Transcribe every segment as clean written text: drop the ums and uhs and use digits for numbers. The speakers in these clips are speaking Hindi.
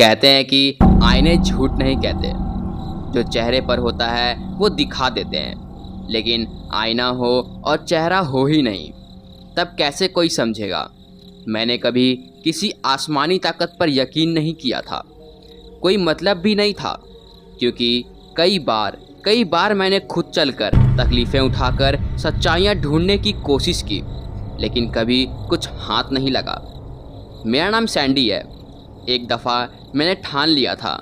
कहते हैं कि आईने झूठ नहीं कहते, जो चेहरे पर होता है वो दिखा देते हैं, लेकिन आईना हो और चेहरा हो ही नहीं तब कैसे कोई समझेगा। मैंने कभी किसी आसमानी ताकत पर यकीन नहीं किया था, कोई मतलब भी नहीं था, क्योंकि कई बार मैंने खुद चलकर तकलीफ़ें उठाकर सच्चाइयाँ ढूंढने की कोशिश की, लेकिन कभी कुछ हाथ नहीं लगा। मेरा नाम सैंडी है। एक दफ़ा मैंने ठान लिया था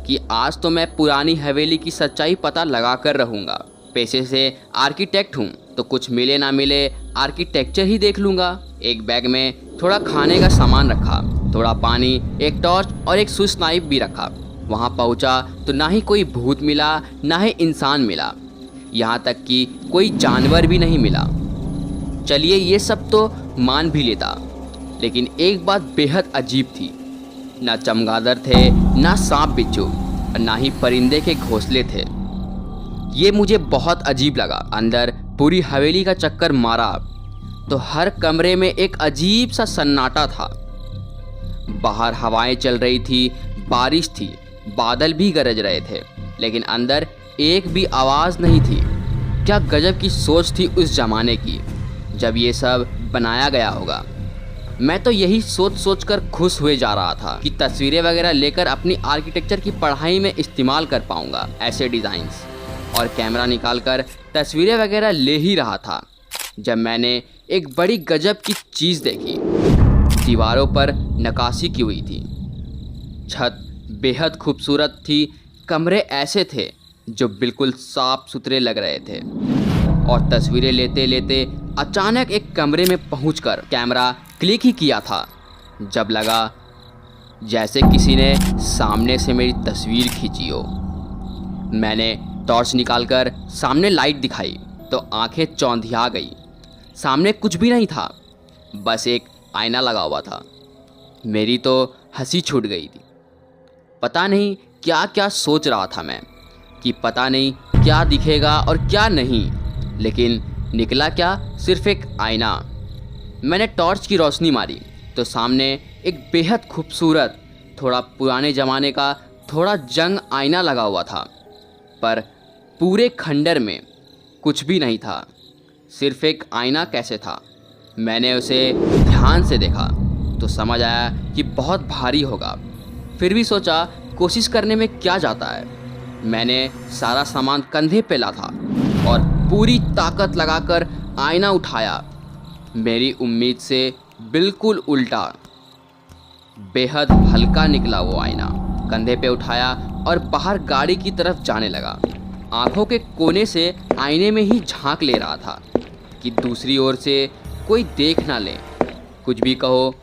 कि आज तो मैं पुरानी हवेली की सच्चाई पता लगा कर रहूँगा। पेशे से आर्किटेक्ट हूँ तो कुछ मिले ना मिले आर्किटेक्चर ही देख लूँगा। एक बैग में थोड़ा खाने का सामान रखा, थोड़ा पानी, एक टॉर्च और एक स्विच नाइफ भी रखा। वहाँ पहुँचा तो ना ही कोई भूत मिला ना ही इंसान मिला, यहाँ तक कि कोई जानवर भी नहीं मिला। चलिए ये सब तो मान भी लेता, लेकिन एक बात बेहद अजीब थी। ना चमगादड़ थे, ना सांप बिच्छू, ना ही परिंदे के घोंसले थे। ये मुझे बहुत अजीब लगा। अंदर पूरी हवेली का चक्कर मारा तो हर कमरे में एक अजीब सा सन्नाटा था। बाहर हवाएं चल रही थी, बारिश थी, बादल भी गरज रहे थे, लेकिन अंदर एक भी आवाज़ नहीं थी। क्या गजब की सोच थी उस ज़माने की, जब ये सब बनाया गया होगा। मैं तो यही सोच कर खुश हुए जा रहा था कि तस्वीरें वगैरह लेकर अपनी आर्किटेक्चर की पढ़ाई में इस्तेमाल कर पाऊंगा ऐसे डिज़ाइंस, और कैमरा निकालकर तस्वीरें वगैरह ले ही रहा था जब मैंने एक बड़ी गजब की चीज़ देखी। दीवारों पर नक्काशी की हुई थी, छत बेहद खूबसूरत थी, कमरे ऐसे थे जो बिल्कुल साफ सुथरे लग रहे थे। और तस्वीरें लेते लेते अचानक एक कमरे में पहुंचकर कैमरा क्लिक ही किया था, जब लगा जैसे किसी ने सामने से मेरी तस्वीर खींची हो। मैंने टॉर्च निकालकर सामने लाइट दिखाई तो आंखें चौंधिया गई। सामने कुछ भी नहीं था, बस एक आईना लगा हुआ था। मेरी तो हंसी छूट गई थी। पता नहीं क्या क्या सोच रहा था मैं कि पता नहीं क्या दिखेगा और क्या नहीं, लेकिन निकला क्या, सिर्फ एक आईना। मैंने टॉर्च की रोशनी मारी तो सामने एक बेहद खूबसूरत, थोड़ा पुराने ज़माने का, थोड़ा जंग आईना लगा हुआ था, पर पूरे खंडर में कुछ भी नहीं था। सिर्फ एक आईना कैसे था? मैंने उसे ध्यान से देखा तो समझ आया कि बहुत भारी होगा, फिर भी सोचा कोशिश करने में क्या जाता है। मैंने सारा सामान कंधे पे ला था और पूरी ताकत लगाकर आईना उठाया। मेरी उम्मीद से बिल्कुल उल्टा, बेहद हल्का निकला वो आईना। कंधे पे उठाया और बाहर गाड़ी की तरफ जाने लगा। आंखों के कोने से आईने में ही झांक ले रहा था कि दूसरी ओर से कोई देख ना ले। कुछ भी कहो,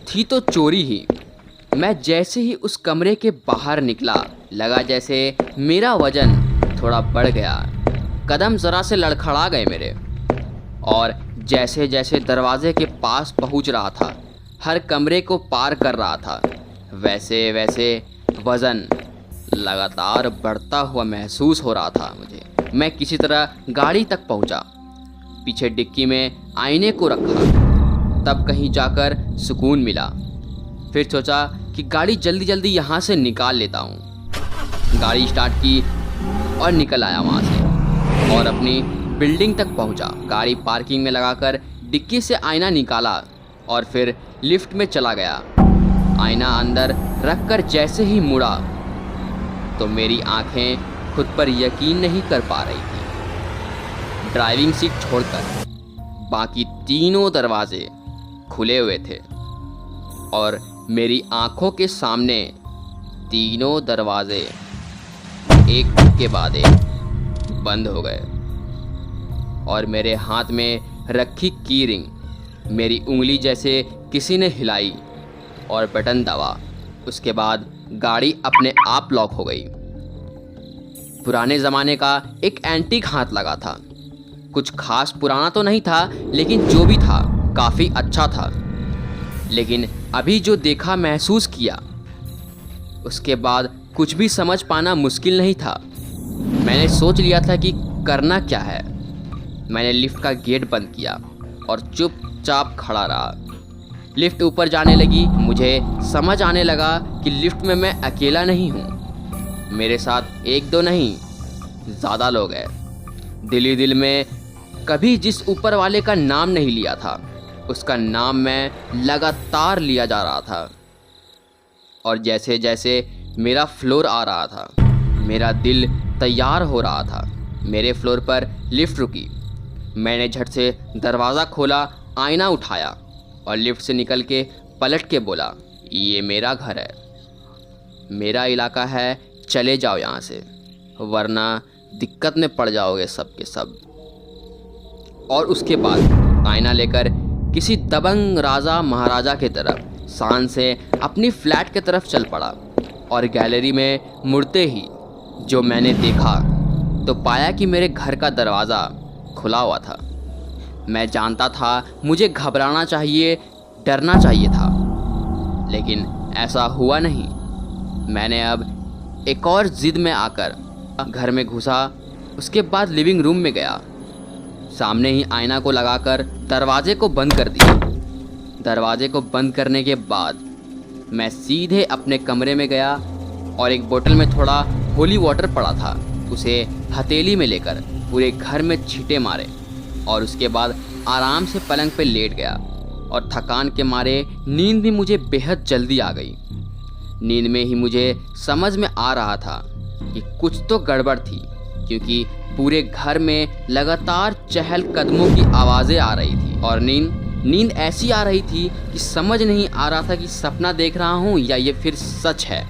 थी तो चोरी ही। मैं जैसे ही उस कमरे के बाहर निकला, लगा जैसे मेरा वजन थोड़ा बढ़ गया, कदम ज़रा से लड़खड़ा गए मेरे। और जैसे जैसे दरवाजे के पास पहुंच रहा था, हर कमरे को पार कर रहा था, वैसे वैसे वज़न लगातार बढ़ता हुआ महसूस हो रहा था मुझे। मैं किसी तरह गाड़ी तक पहुंचा, पीछे डिक्की में आईने को रखा, तब कहीं जाकर सुकून मिला। फिर सोचा कि गाड़ी जल्दी जल्दी यहाँ से निकाल लेता हूँ। गाड़ी स्टार्ट की और निकल आया वहाँ से और अपनी बिल्डिंग तक पहुँचा। गाड़ी पार्किंग में लगाकर डिक्की से आईना निकाला और फिर लिफ्ट में चला गया। आईना अंदर रखकर जैसे ही मुड़ा तो मेरी आंखें खुद पर यकीन नहीं कर पा रही थी। ड्राइविंग सीट छोड़कर बाकी तीनों दरवाजे खुले हुए थे और मेरी आंखों के सामने तीनों दरवाजे एक के बाद एक बंद हो गए और मेरे हाथ में रखी की रिंग मेरी उंगली जैसे किसी ने हिलाई और बटन दबा। उसके बाद गाड़ी अपने आप लॉक हो गई। पुराने ज़माने का एक एंटीक हाथ लगा था। कुछ खास पुराना तो नहीं था, लेकिन जो भी था काफ़ी अच्छा था। लेकिन अभी जो देखा, महसूस किया, उसके बाद कुछ भी समझ पाना मुश्किल नहीं था। मैंने सोच लिया था कि करना क्या है। मैंने लिफ्ट का गेट बंद किया और चुपचाप खड़ा रहा। लिफ्ट ऊपर जाने लगी। मुझे समझ आने लगा कि लिफ्ट में मैं अकेला नहीं हूँ, मेरे साथ एक दो नहीं ज़्यादा लोग हैं। दिल ही दिल में कभी जिस ऊपर वाले का नाम नहीं लिया था, उसका नाम मैं लगातार लिया जा रहा था। और जैसे जैसे मेरा फ्लोर आ रहा था, मेरा दिल तैयार हो रहा था। मेरे फ्लोर पर लिफ्ट रुकी। मैंने झट से दरवाज़ा खोला, आईना उठाया और लिफ्ट से निकल के पलट के बोला, ये मेरा घर है, मेरा इलाका है, चले जाओ यहाँ से, वरना दिक्कत में पड़ जाओगे सब के सब। और उसके बाद आईना लेकर किसी दबंग राजा महाराजा की तरफ शान से अपनी फ्लैट की तरफ चल पड़ा। और गैलरी में मुड़ते ही जो मैंने देखा तो पाया कि मेरे घर का दरवाज़ा खुला हुआ था। मैं जानता था मुझे घबराना चाहिए, डरना चाहिए था, लेकिन ऐसा हुआ नहीं। मैंने अब एक और ज़िद में आकर घर में घुसा। उसके बाद लिविंग रूम में गया, सामने ही आईना को लगाकर दरवाजे को बंद कर दिया। दरवाजे को बंद करने के बाद मैं सीधे अपने कमरे में गया और एक बोतल में थोड़ा होली वाटर पड़ा था, उसे हथेली में लेकर पूरे घर में छींटे मारे और उसके बाद आराम से पलंग पे लेट गया। और थकान के मारे नींद भी मुझे बेहद जल्दी आ गई। नींद में ही मुझे समझ में आ रहा था कि कुछ तो गड़बड़ थी, क्योंकि पूरे घर में लगातार चहल कदमों की आवाज़ें आ रही थी। और नींद ऐसी आ रही थी कि समझ नहीं आ रहा था कि सपना देख रहा हूँ या ये फिर सच है।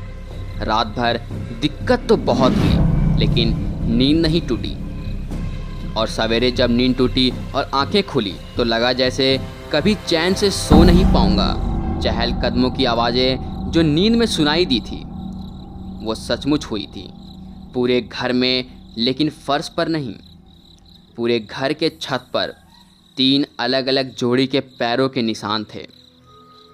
रात भर दिक्कत तो बहुत हुई, लेकिन नींद नहीं टूटी। और सवेरे जब नींद टूटी और आंखें खुली तो लगा जैसे कभी चैन से सो नहीं पाऊंगा। चहल कदमों की आवाज़ें जो नींद में सुनाई दी थी वो सचमुच हुई थी, पूरे घर में, लेकिन फर्श पर नहीं। पूरे घर के छत पर 3 अलग अलग जोड़ी के पैरों के निशान थे।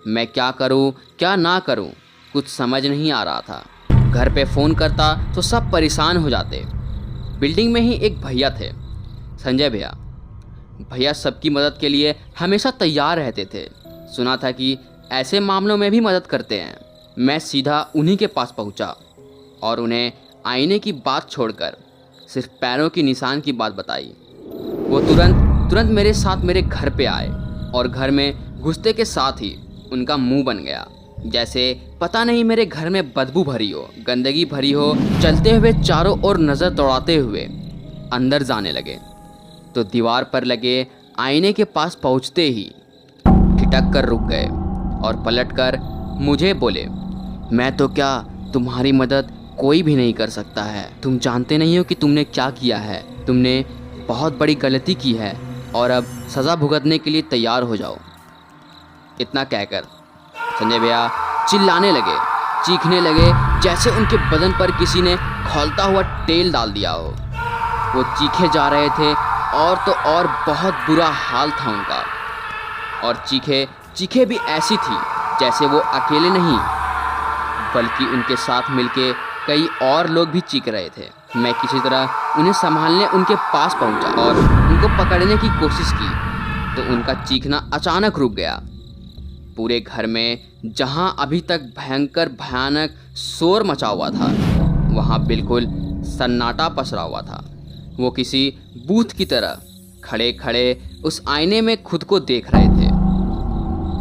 मैं क्या करूं, क्या ना करूं, कुछ समझ नहीं आ रहा था। घर पे फ़ोन करता तो सब परेशान हो जाते। बिल्डिंग में ही एक भैया थे, संजय भैया। भैया सबकी मदद के लिए हमेशा तैयार रहते थे। सुना था कि ऐसे मामलों में भी मदद करते हैं। मैं सीधा उन्हीं के पास पहुंचा और उन्हें आईने की बात छोड़कर सिर्फ पैरों की निशान की बात बताई। वो तुरंत मेरे साथ मेरे घर पे आए और घर में घुसते के साथ ही उनका मुंह बन गया, जैसे पता नहीं मेरे घर में बदबू भरी हो, गंदगी भरी हो। चलते हुए चारों ओर नज़र दौड़ाते हुए अंदर जाने लगे तो दीवार पर लगे आईने के पास पहुंचते ही ठिठक कर रुक गए और पलटकर मुझे बोले, मैं तो क्या, तुम्हारी मदद कोई भी नहीं कर सकता है। तुम जानते नहीं हो कि तुमने क्या किया है। तुमने बहुत बड़ी गलती की है और अब सज़ा भुगतने के लिए तैयार हो जाओ। इतना कहकर संजय भैया चिल्लाने लगे, चीखने लगे, जैसे उनके बदन पर किसी ने खौलता हुआ तेल डाल दिया हो। वो चीखे जा रहे थे और तो और बहुत बुरा हाल था उनका। और चीखे भी ऐसी थी जैसे वो अकेले नहीं, बल्कि उनके साथ मिलके कई और लोग भी चीख रहे थे। मैं किसी तरह उन्हें संभालने उनके पास पहुंचा और उनको पकड़ने की कोशिश की तो उनका चीखना अचानक रुक गया। पूरे घर में जहां अभी तक भयानक शोर मचा हुआ था, वहां बिल्कुल सन्नाटा पसरा हुआ था। वो किसी बूथ की तरह खड़े खड़े उस आईने में खुद को देख रहे थे।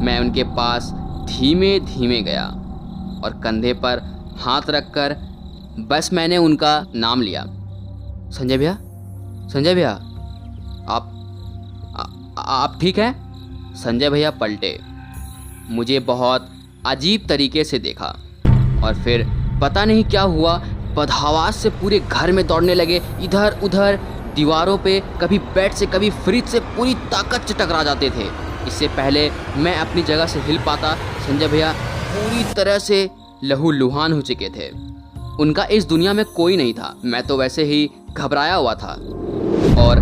मैं उनके पास धीमे धीमे गया और कंधे पर हाथ रखकर बस मैंने उनका नाम लिया, संजय भैया, संजय भैया, आप ठीक हैं? संजय भैया पलटे, मुझे बहुत अजीब तरीके से देखा और फिर पता नहीं क्या हुआ, बदहवास से पूरे घर में दौड़ने लगे। इधर उधर दीवारों पे, कभी बेड से कभी फ्रिज से पूरी ताकत से टकरा जाते थे। इससे पहले मैं अपनी जगह से हिल पाता, संजय भैया पूरी तरह से लहूलुहान हो चुके थे। उनका इस दुनिया में कोई नहीं था। मैं तो वैसे ही घबराया हुआ था और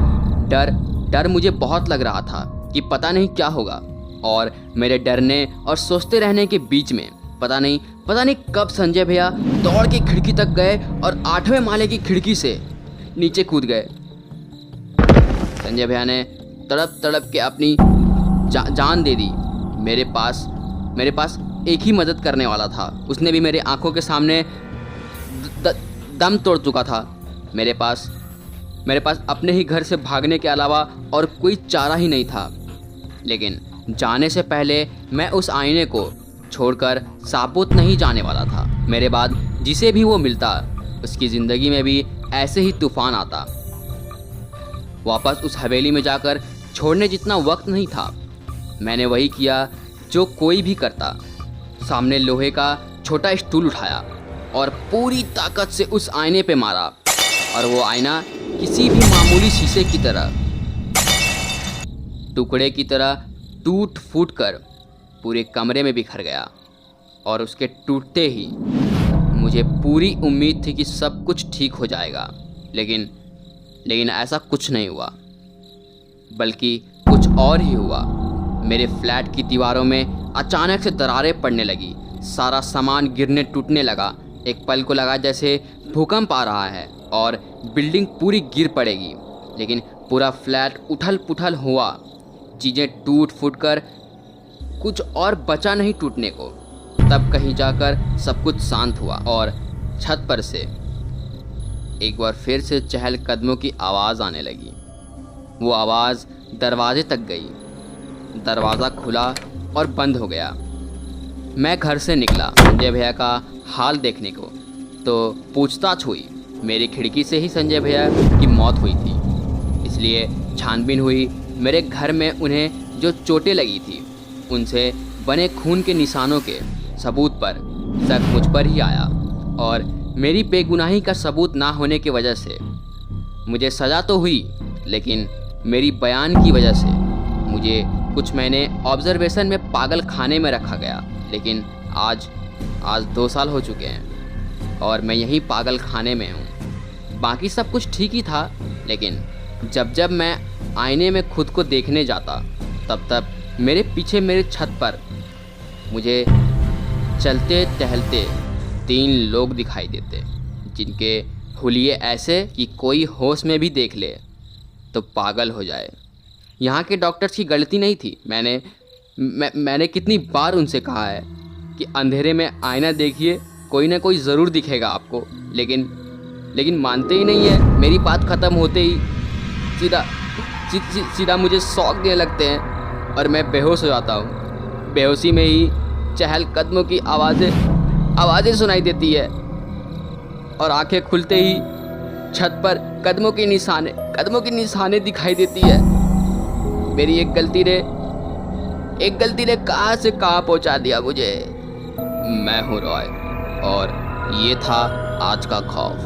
डर मुझे बहुत लग रहा था कि पता नहीं क्या होगा। और मेरे डरने और सोचते रहने के बीच में पता नहीं कब संजय भैया दौड़ के खिड़की तक गए और 8वें माले की खिड़की से नीचे कूद गए। संजय भैया ने तड़प तड़प के अपनी जान दे दी। मेरे पास मेरे पास एक ही मदद करने वाला था। उसने भी मेरे आंखों के सामने दम तोड़ चुका था। मेरे पास अपने ही घर से भागने के अलावा और कोई चारा ही नहीं था। लेकिन जाने से पहले मैं उस आईने को छोड़कर साबुत नहीं जाने वाला था। मेरे बाद जिसे भी वो मिलता उसकी ज़िंदगी में भी ऐसे ही तूफान आता। वापस उस हवेली में जाकर छोड़ने जितना वक्त नहीं था। मैंने वही किया जो कोई भी करता। सामने लोहे का छोटा स्टूल उठाया और पूरी ताकत से उस आईने पे मारा, और वो आईना किसी भी मामूली शीशे की तरह टुकड़े की तरह टूट फूट कर पूरे कमरे में बिखर गया। और उसके टूटते ही मुझे पूरी उम्मीद थी कि सब कुछ ठीक हो जाएगा, लेकिन ऐसा कुछ नहीं हुआ, बल्कि कुछ और ही हुआ। मेरे फ्लैट की दीवारों में अचानक से दरारें पड़ने लगी। सारा सामान गिरने टूटने लगा। एक पल को लगा जैसे भूकंप आ रहा है और बिल्डिंग पूरी गिर पड़ेगी, लेकिन पूरा फ्लैट उथल पुथल हुआ। चीज़ें टूट फूट कर कुछ और बचा नहीं टूटने को। तब कहीं जाकर सब कुछ शांत हुआ और छत पर से एक बार फिर से चहल कदमों की आवाज़ आने लगी। वो आवाज़ दरवाजे तक गई। दरवाज़ा खुला और बंद हो गया। मैं घर से निकला संजय भैया का हाल देखने को, तो पूछताछ हुई। मेरी खिड़की से ही संजय भैया की मौत हुई थी, इसलिए छानबीन हुई। मेरे घर में उन्हें जो चोटें लगी थी उनसे बने खून के निशानों के सबूत पर शक मुझ पर ही आया, और मेरी बेगुनाही का सबूत ना होने की वजह से मुझे सज़ा तो हुई, लेकिन मेरी बयान की वजह से मुझे कुछ महीने ऑब्जर्वेशन में पागल खाने में रखा गया। लेकिन आज 2 साल हो चुके हैं और मैं यहीं पागल खाने में हूँ। बाकी सब कुछ ठीक ही था, लेकिन जब मैं आईने में खुद को देखने जाता तब मेरे पीछे मेरे छत पर मुझे चलते टहलते 3 लोग दिखाई देते, जिनके हुलिये ऐसे कि कोई होश में भी देख ले तो पागल हो जाए। यहाँ के डॉक्टर्स की गलती नहीं थी। मैंने कितनी बार उनसे कहा है कि अंधेरे में आईना देखिए, कोई ना कोई ज़रूर दिखेगा आपको, लेकिन मानते ही नहीं है। मेरी बात ख़त्म होते ही सीधा मुझे शौक देने लगते हैं और मैं बेहोश हो जाता हूँ। बेहोशी में ही चहल कदमों की आवाज़ें सुनाई देती है, और आंखें खुलते ही छत पर कदमों के निशाने दिखाई देती है। मेरी एक गलती ने कहाँ से कहाँ पहुँचा दिया मुझे। मैं हूँ रॉय, और ये था आज का खौफ।